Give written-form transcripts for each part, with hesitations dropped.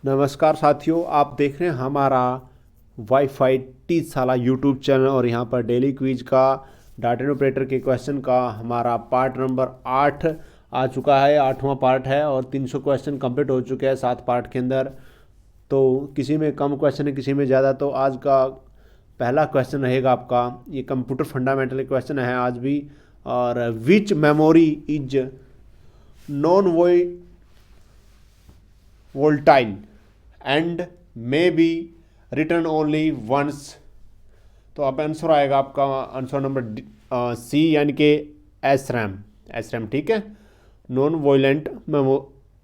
नमस्कार साथियों, आप देख रहे हैं हमारा वाईफाई टीचशाला यूट्यूब चैनल और यहाँ पर डेली क्विज का डाटा ऑपरेटर के क्वेश्चन का हमारा पार्ट नंबर 8 आ चुका है। 8वां पार्ट है और 300 क्वेश्चन कंप्लीट हो चुके हैं 7 पार्ट के अंदर। तो किसी में कम क्वेश्चन है, किसी में ज़्यादा। तो आज का पहला क्वेश्चन रहेगा आपका, ये कंप्यूटर फंडामेंटल क्वेश्चन है आज भी। और which memory is non volatile and may be written only once। तो अब आंसर आएगा आपका आंसर नंबर सी, यानी कि एस रैम। ठीक है, non violent memo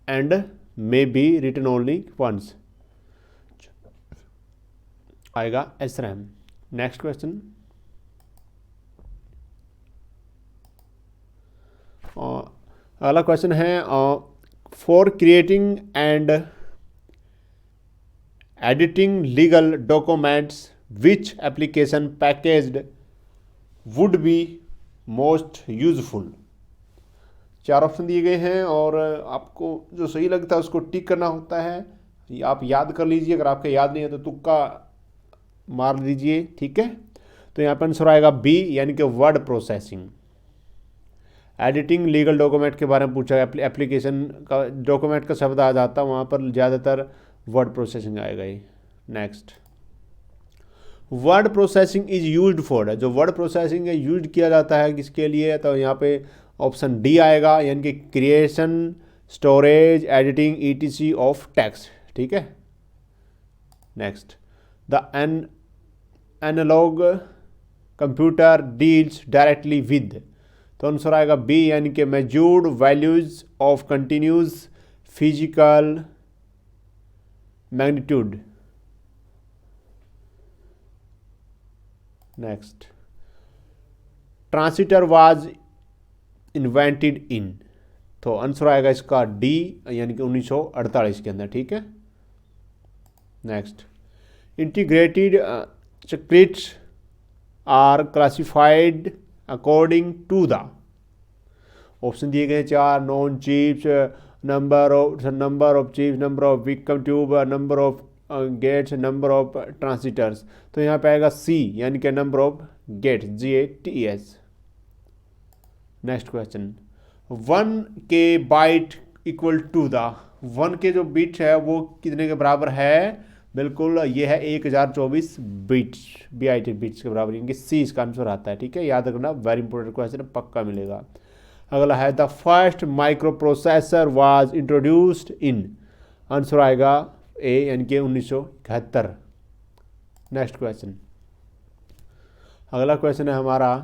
and may be written only once आएगा एस रैम। नेक्स्ट क्वेश्चन, अगला क्वेश्चन है, for creating and editing legal documents which application packaged would be most useful। 4 option दिए गए हैं और आपको जो सही लगता है उसको टिक करना होता है। आप याद कर लीजिए, अगर आपके याद नहीं है तो तुक्का मार दीजिए। ठीक है, तो यहाँ पर आंसर आएगा बी, यानी कि word processing. Editing legal document के बारे में पूछा गया, एप्लीकेशन का डॉक्यूमेंट का शब्द आ जाता है वहाँ पर ज़्यादातर वर्ड प्रोसेसिंग आएगा ही। Next, word processing is used for, जो वर्ड प्रोसेसिंग है यूज किया जाता है किसके लिए, तो यहाँ पे ऑप्शन डी आएगा, यानी कि creation, storage, editing etc of text. ठीक है। Next, the analog computer deals directly with, तो आंसर आएगा बी, यानी कि measured values of continuous physical magnitude. Next, transistor was invented in, तो आंसर आएगा इसका डी, यानी कि 1948 के अंदर। ठीक है। Next, integrated circuits are classified according to the, option दिए गए 4, non chips, number of chips, number of vacuum tube, number of gates, number of transistors. तो यहाँ पे आएगा सी, यानी कि number of gates, GATES। Next question, 1 के bite equal to the, 1 के जो बिट है वो कितने के बराबर है? बिल्कुल, ये है 1024 बिट्स, बिट्स के बराबर, यानी कि सी इसका आंसर आता है। ठीक है, याद रखना, वेरी इंपॉर्टेंट क्वेश्चन, पक्का मिलेगा। अगला है, the first micro processor was introduced in, answer आएगा ए, यानी कि 1971। नेक्स्ट क्वेश्चन, अगला क्वेश्चन है हमारा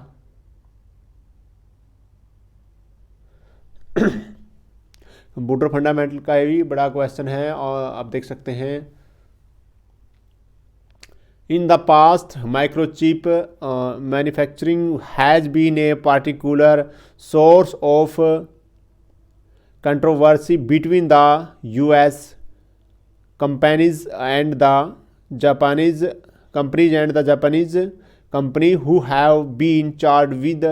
कंप्यूटर फंडामेंटल का भी बड़ा क्वेश्चन है और आप देख सकते हैं। In the past, microchip manufacturing has been a particular source of controversy between the US companies and the Japanese company who have been charged with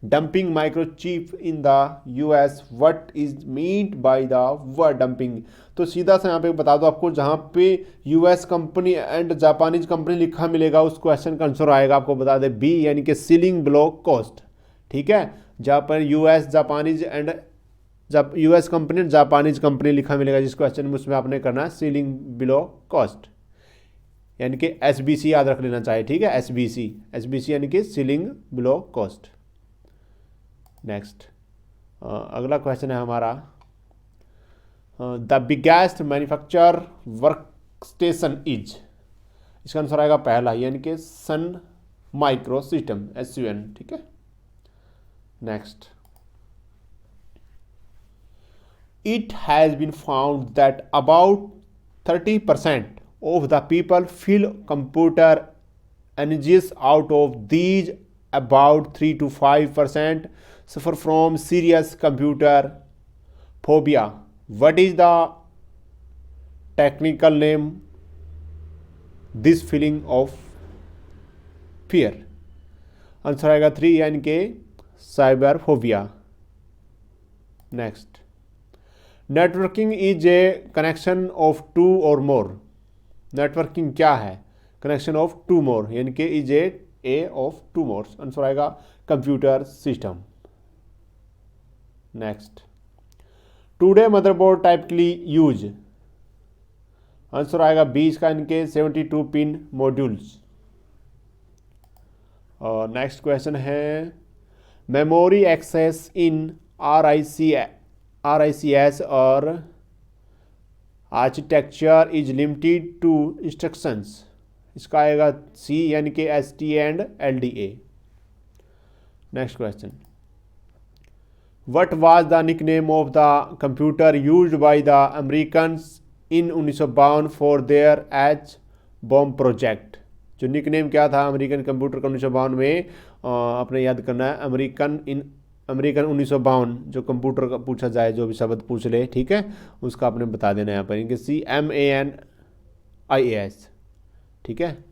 dumping microchip in the US। What is meant by the word dumping? तो सीधा सा यहाँ पे बता दो आपको, जहाँ पे US company and Japanese company लिखा मिलेगा उस क्वेश्चन का आंसर आएगा, आपको बता दे बी, यानी कि सीलिंग बिलो कॉस्ट। ठीक है, जहाँ पर US Japanese and US company Japanese company लिखा मिलेगा जिस क्वेश्चन में, उसमें आपने करना है सीलिंग बिलो कॉस्ट, यानी कि SBC याद रख लेना चाहिए। ठीक है, SBC यानी कि सीलिंग बिलो कॉस्ट। नेक्स्ट, अगला क्वेश्चन है हमारा, the biggest manufacture work station is, इसका आंसर आएगा पहला, यानी कि सन माइक्रो सिस्टम, SUN। ठीक है। Next, it has been found that about 30% of the people feel computer energies, out of these about 3 to 5% suffer from serious computer phobia। What is the technical name this feeling of fear? Answer आएगा 3, यानी कि cyber phobia. Next, networking is a connection of two or more. Networking क्या है? Connection of two more, यानी कि is A of two more. Answer आएगा computer system. Next, today motherboard typically use. Answer आएगा 20 का, इनके 72 पिन मॉड्यूल्स। और next question है मेमोरी एक्सेस इन RICS और architecture is limited to instructions. इसका आएगा C, यानी कि ST and LDA। Next question, what was the nickname of the computer used by the Americans in 1952 for their H bomb project. जो nickname क्या था American computer का 1952 में, अपने याद करना है। अमेरिकन 1952 जो कंप्यूटर का पूछा जाए, जो भी शब्द पूछ ले, ठीक है, उसका आपने बता देना है यहाँ पर। इनके CMANIAS, ठीक है,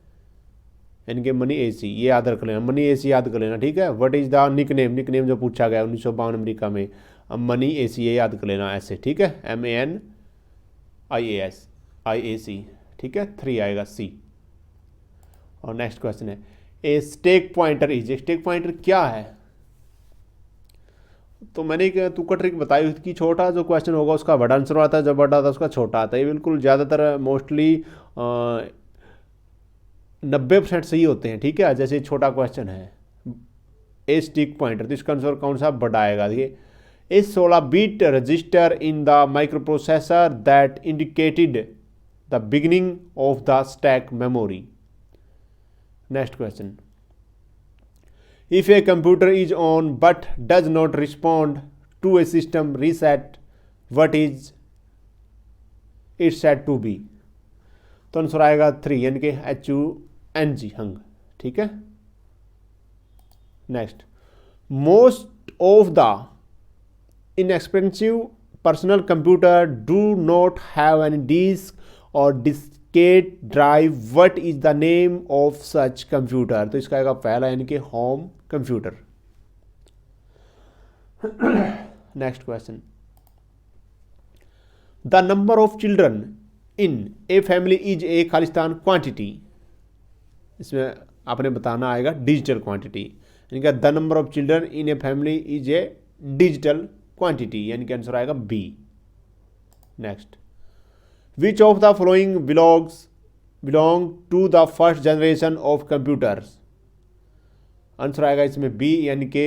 इनके मनी AC, ये याद रख लेना, मनी AC याद कर लेना, ठीक है। व्हाट इज द निकनेम जो पूछा गया 1952 अमेरिका में, मनी AC, ये याद कर लेना ऐसे, ठीक है। MANIAS, ठीक है, 3 आएगा C। और नेक्स्ट क्वेश्चन है ए stack pointer is. Stack pointer क्या है? तो मैंने एक तुक्का ट्रिक बताई हुई कि छोटा जो क्वेश्चन होगा उसका बड़ा आंसर आता है, जब बड़ा आता है उसका छोटा आता है। ये बिल्कुल ज़्यादातर मोस्टली 90% सही होते हैं, ठीक है। जैसे छोटा क्वेश्चन है ए स्टिक पॉइंटर, तो इसका आंसर कौन सा बड़ा आएगा? देखिए, ए 16 bit register in the micro processor that indicated the beginning of the stack memory. Next question, if a computer is on but does not respond to a system reset, what is it said to be? तो answer आएगा 3, यानी कि HUNG, हंग, ठीक है। Next, most of the inexpensive personal computer do not have any disk or diskette drive. What is the name of such computer? तो इसका आएगा पहला, यानी कि home computer. Next question, the number of children in a family is a Khalistan quantity. इसमें आपने बताना आएगा डिजिटल क्वांटिटी, यानी कि the number of children in a family is a digital quantity, यानी कि आंसर आएगा B। Next, which of the following belong to the first generation of computers. Answer आएगा इसमें B, यानी कि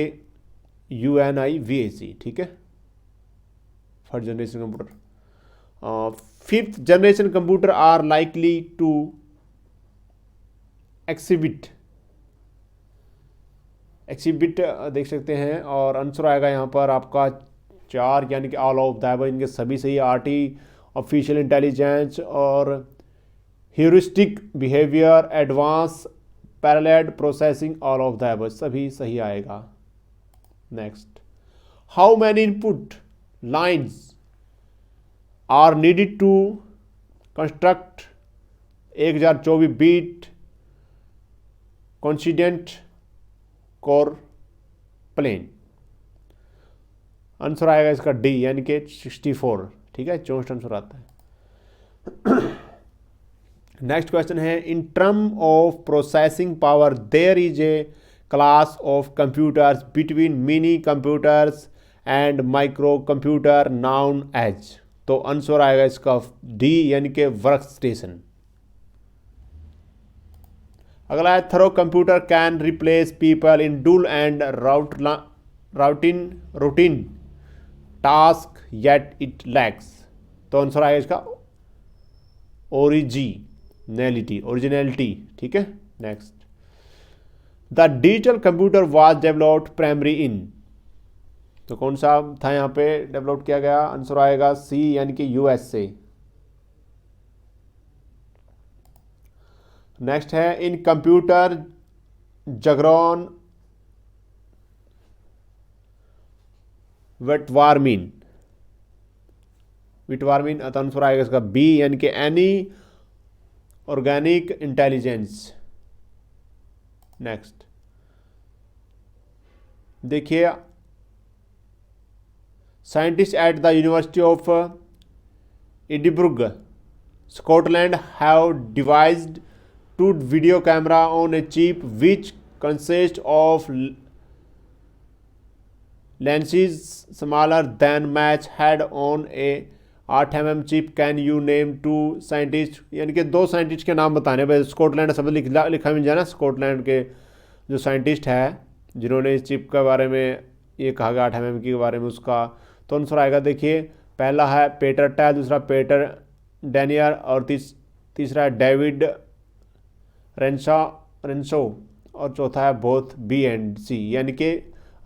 UNIVAC, ठीक है, first generation computer. Fifth generation computer are likely to exhibit देख सकते हैं। और आंसर आएगा यहाँ पर आपका 4, यानी कि ऑल ऑफ द अबव, इनके सभी सही। आर्टिफिशियल इंटेलिजेंस और heuristic behaviour, advance parallel processing, all of the above, सभी सही आएगा। Next, how many input lines are needed to construct 1024 bit coincident core plane. Answer आएगा इसका D, यानी कि 64, ठीक है, 64 आंसर आता है। नेक्स्ट क्वेश्चन है in term of processing power there is a class of computers between mini computers and micro computer known as. तो आंसर आएगा इसका D, यानी कि वर्क स्टेशन। अगला है though computer can replace people in dull and routine task yet it lacks. तो answer आएगा इसका ओरिजिनलिटी, ठीक है। Next, the digital computer was developed primary in. तो कौन सा था यहाँ पे डेवलप किया गया? आंसर आएगा C, यानी कि USA। नेक्स्ट है इन कंप्यूटर जगरॉन विटवार्मिन। तो आंसर आएगा इसका B, यानी कि एनी ऑर्गेनिक इंटेलिजेंस। नेक्स्ट देखिए, scientist at the university of Edinburgh, Scotland have devised two video camera on a chip which consists of lenses smaller than match head on a 8 mm chip. Can you name two scientist, यानी कि 2 scientist के नाम बताने भाई. Scotland शब्द लिखा मिल जाए ना, स्कॉटलैंड के जो साइंटिस्ट है जिन्होंने इस चिप के बारे में ये कहा गया 8 mm के बारे में उसका. तो आंसर आएगा देखिए, पहला है पीटर टैल, दूसरा पीटर डेनियर और तीसरा है डेविड रेंसो और चौथा है बोथ बी एंड सी. यानी कि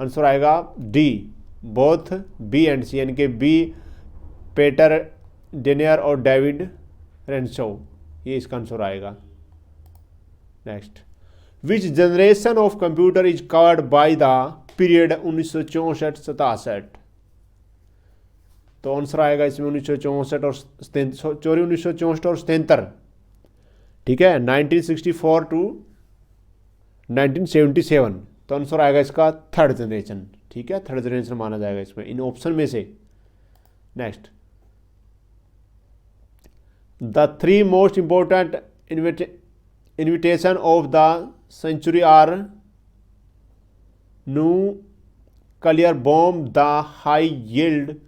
आंसर आएगा डी, बोथ बी एंड सी, यानी कि बी पीटर डेनियर और डेविड रेंसो, ये इसका आंसर आएगा. Next, which generation of computer is covered by the period 1964-67. तो आंसर आएगा इसमें 1964 और 1964 और 77. ठीक है, 1964 टू 1977. तो आंसर आएगा इसका थर्ड जनरेशन. ठीक है, थर्ड जनरेशन माना जाएगा इसमें इन ऑप्शन में से. Next, the 3 most important invitation of the century are nuclear bomb, the hybrid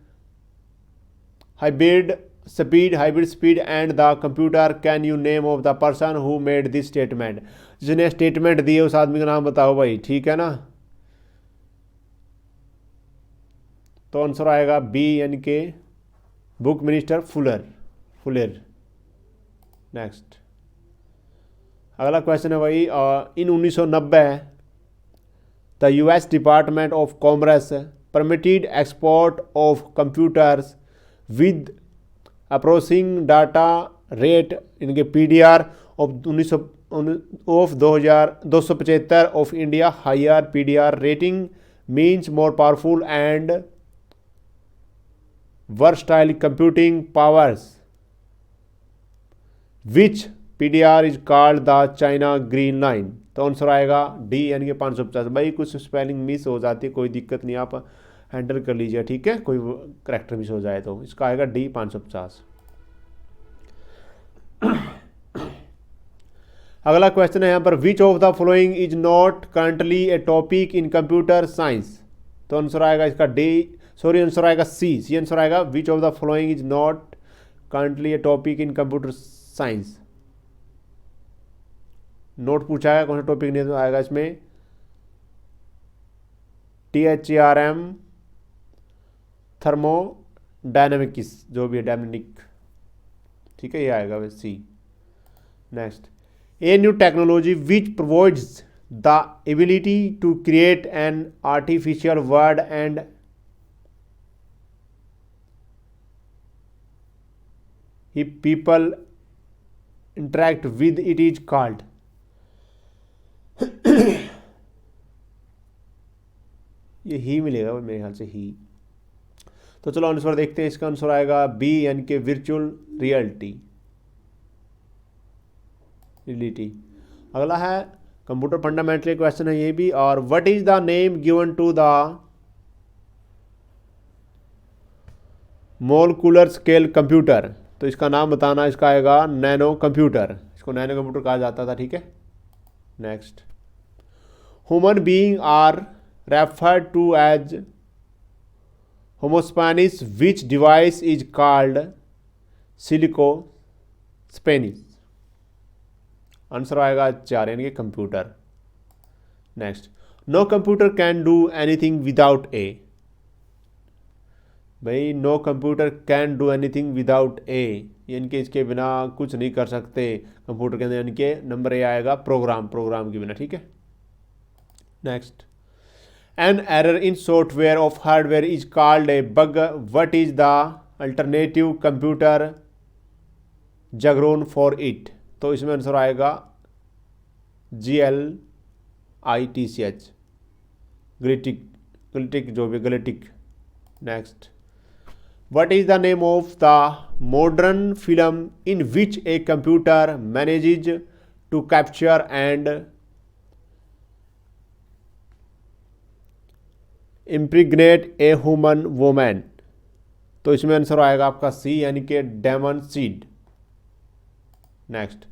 speed and the computer. Can you name of the person who made this statement? जिसने statement दी है उस आदमी का नाम बताओ भाई. ठीक है ना, तो आंसर आएगा बी, यानी कि बुक मिनिस्टर फुलर. नेक्स्ट, अगला क्वेश्चन है भाई, इन 1990 the US Department of Commerce permitted export of computers with approaching data rate इनके PDR of 275 of India. Higher PDR rating means more powerful and versatile computing powers. Which PDR is called the China Green Line? तो answer आएगा D, यानी कि 550. भाई कुछ spelling miss हो जाती है, कोई दिक्कत नहीं, आप हैंडल कर लीजिए. ठीक है, कोई करेक्टर मिस हो जाए तो इसका आएगा डी 550. अगला क्वेश्चन है यहाँ पर, विच of the following is not currently A topic in computer science. तो आंसर आएगा इसका डी, आंसर आएगा सी आंसर आएगा, विच of the following is not currently A topic in computer science. Note पूछा है, कौन सा टॉपिक नहीं तो आएगा इसमें THERM थर्मोडायनेमिक्स, जो भी है डायनेमिक. ठीक है, ये आएगा वैसे C. Next, a new technology which provides the ability to create an artificial word and people interact with it is called. ये ही मिलेगा मेरे ख्याल से ही. तो चलो आंसर देखते हैं, इसका आंसर आएगा बी, यानी कि वर्चुअल रियलिटी. अगला है कंप्यूटर फंडामेंटल क्वेश्चन है ये भी, और what is the name given to the molecular scale computer. तो इसका नाम बताना, इसका आएगा नैनो कंप्यूटर. इसको नैनो कंप्यूटर कहा जाता था. ठीक है. Next, human being are referred to as homo sapiens, which device is called silico sapiens. Answer आएगा 4, यानी कि computer. Next, no computer can do anything without a. भाई no computer can do anything without a, यानी कि इसके बिना कुछ नहीं कर सकते कंप्यूटर के अंदर, यानी कि नंबर ए आएगा प्रोग्राम के बिना. ठीक है. Next, an error in software of hardware is called a bug. What is the alternative computer jargon for it. तो इसमें आंसर आएगा GLITCH, ग्लिटिक जो भी glitch. Next, what is the name of the modern film in which a computer manages to capture and impregnate a human woman. तो इसमें answer आएगा आपका C यानी कि demon seed. Next,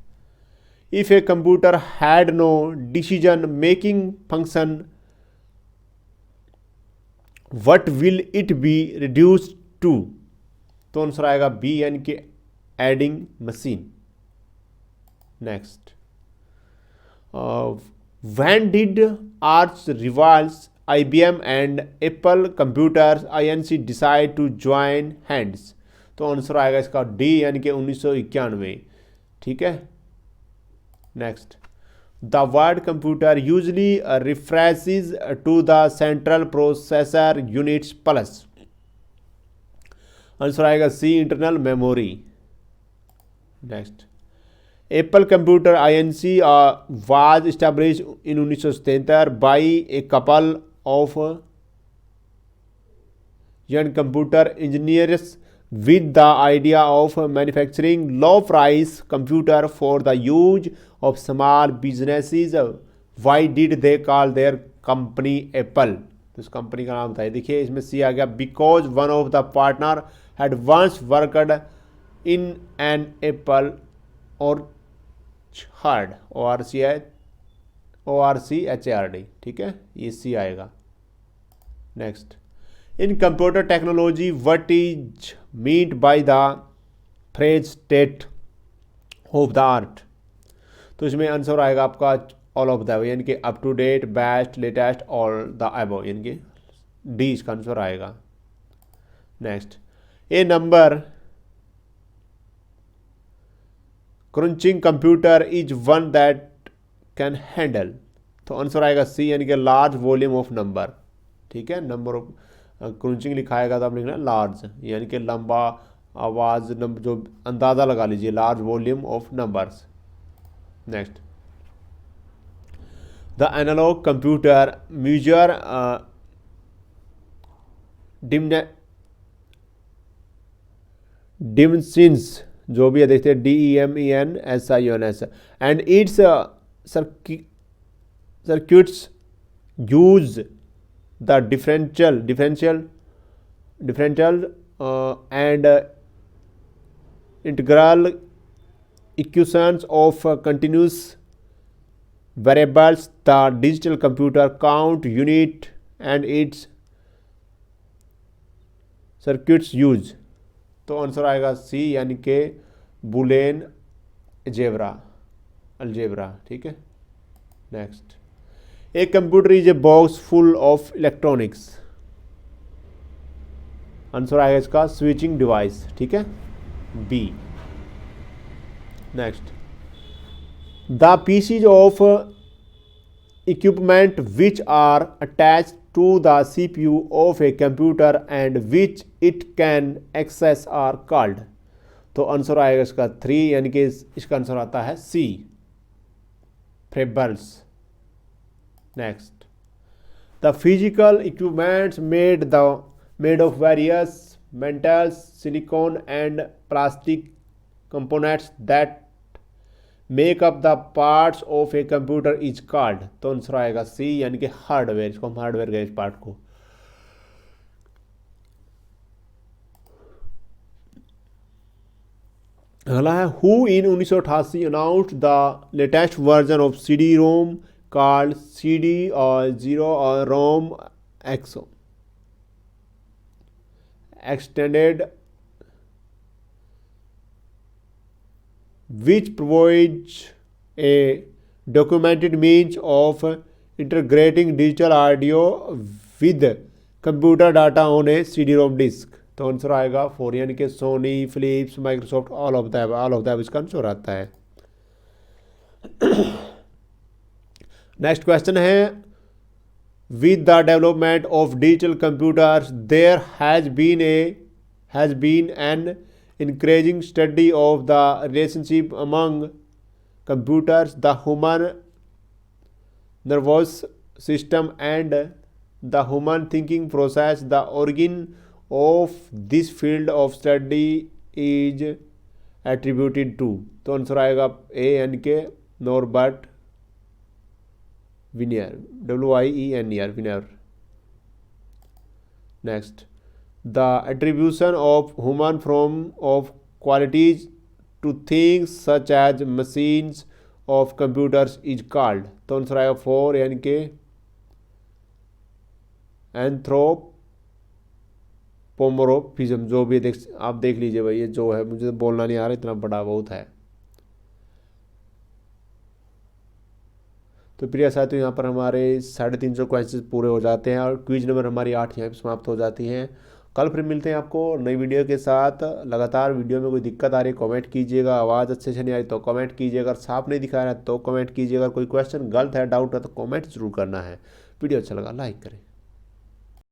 if a computer had no decision making function what will it be reduce to? तो answer आएगा B यानी कि adding machine. Next, when did arch rivals IBM and Apple computers INC decide to join hands? तो answer आएगा इसका D यानी कि 1991। ठीक है। Next, the word computer usually references to the central processor units plus? Answer आएगा C internal memory. Next, Apple computer INC was establish in 1977 by a couple of young computer engineers with the idea of manufacturing low price computer for the use of small businesses. Why did they call their company Apple? तो इस company का नाम बताइए। देखिए इसमें C आ गया, because one of the partner had once worked in an apple orchard ORCHARD। ठीक है, ये सी आएगा। Next, in computer technology what is meant by the phrase state of the art? तो इसमें आंसर आएगा आपका ऑल ऑफ द, यानी कि up to date, best, latest, all the above, यानी कि डी इसका आंसर आएगा। Next, a number crunching computer is one that can handle? तो आंसर आएगा सी यानी कि लार्ज वॉल्यूम ऑफ नंबर। ठीक है, नंबर ऑफ क्रंचिंग लिखाएगा तो आप लिखना लार्ज, यानी कि लंबा आवाज नंबर, जो अंदाज़ा लगा लीजिए, large volume of numbers. Next, the analog computer measure dimensions, जो भी है देखते हैं, DEMENSIONS, and its circuits use the differential and integral equations of continuous variables, the digital computer count unit and its circuits use? तो answer आएगा C यानी कि Boolean algebra. ठीक है। Next, a computer is a box full of electronics? Answer आएगा इसका switching device. ठीक है, B. Next, the pieces of equipment which are attached to the CPU of a computer and which it can access are called? तो answer आएगा इसका 3, यानी कि इसका आंसर आता है C, peripherals. Next, the physical equipments made of various metals, silicon and plastic components that make up the parts of a computer is called? तो answer आएगा सी, यानी कि हार्डवेयर। इसको हम हार्डवेयर गए इस पार्ट को। अगला है, who in 1988 announced the latest version of CD-ROM called CD0 or ROM EXO extended, which provides a documented means of integrating digital audio with computer data on a CD-ROM disk? तो answer आएगा 4, यानी कि Sony, Philips, Microsoft, all of that इसका answer आता है। Next question है, with the development of digital computers there has been an increasing study of the relationship among computers, the human nervous system and the human thinking process. The origin of this field of study is attributed to? तो answer आएगा A, यानी कि Norbert Wiener, WIENER, Wiener. Next, the attribution of human from of qualities to things such as machines of computers is called. तो answer आएगा 4 यानी कि एंथ्रोपोमोरफिज्म। जो भी आप देख लीजिए भाई, ये जो है मुझे बोलना नहीं आ रहा, इतना बड़ा बहुत है। तो प्रिय साथियों, यहाँ पर हमारे 350 क्वेश्चन पूरे हो जाते हैं और क्विज नंबर हमारी 8 यहाँ पर समाप्त हो जाती हैं। कल फिर मिलते हैं आपको नई वीडियो के साथ। लगातार वीडियो में कोई दिक्कत आ रही है कमेंट कीजिएगा, आवाज़ अच्छे से नहीं आ रही तो कमेंट कीजिएगा, अगर साफ नहीं दिखा रहा है तो कमेंट कीजिएगा, कोई क्वेश्चन गलत है डाउट है तो कमेंट जरूर करना है। वीडियो अच्छा लगा लाइक करें।